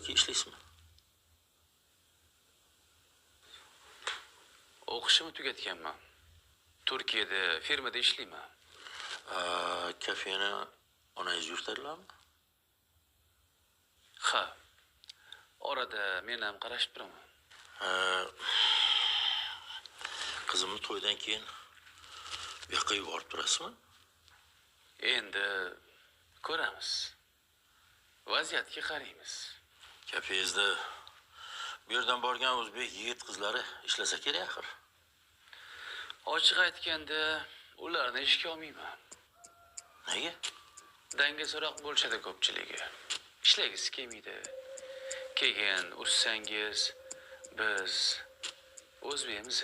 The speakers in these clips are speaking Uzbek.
yoki ishlaysizmi? O'qishimni tugatganman. Turkiyada firmada ishlayman. Kafeni onangiz yuritadilarmi? Ha. Orada men ham qarashib turaman. Qizimni to'ydan keyin bu yoqqa yuborib turasizmi? Endi ko'ramiz. Vaziyatga qaraymiz. Kafengizda bu yerdan borgan o'zbek yigit qizlari ishlasa kerak axir. Ochiq aytganda, ularni ishga olmayman. Nega? Dangasaroq bo'lishadi ko'pchiligi. Ishlagingiz kelmaydi. Keyin ursangiz, biz o'zbekmiz,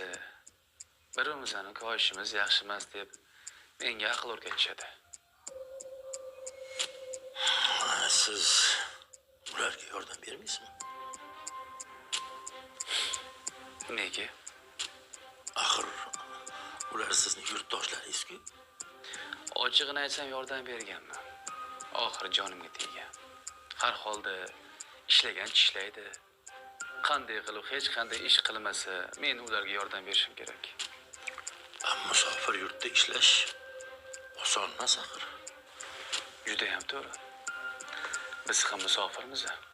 birimizni ko'yishimiz yaxshi emas deb menga aql o'rgatishadi. Siz ularga yordam bermaysizmi? Nega? Axir ular sizning yurtdoshlaringiz-ku. Ochig'ini aytsam yordam berganman. Oxiri jonimga teggan. Har holda ishlagan ishlaydi. Qanday qilib hech qanday ish qilmasa, men ularga yordam berishim kerak. Musofir yurtda ishlash oson emas axir. Juda ham to'g'ri. Biz ham musofirmiz.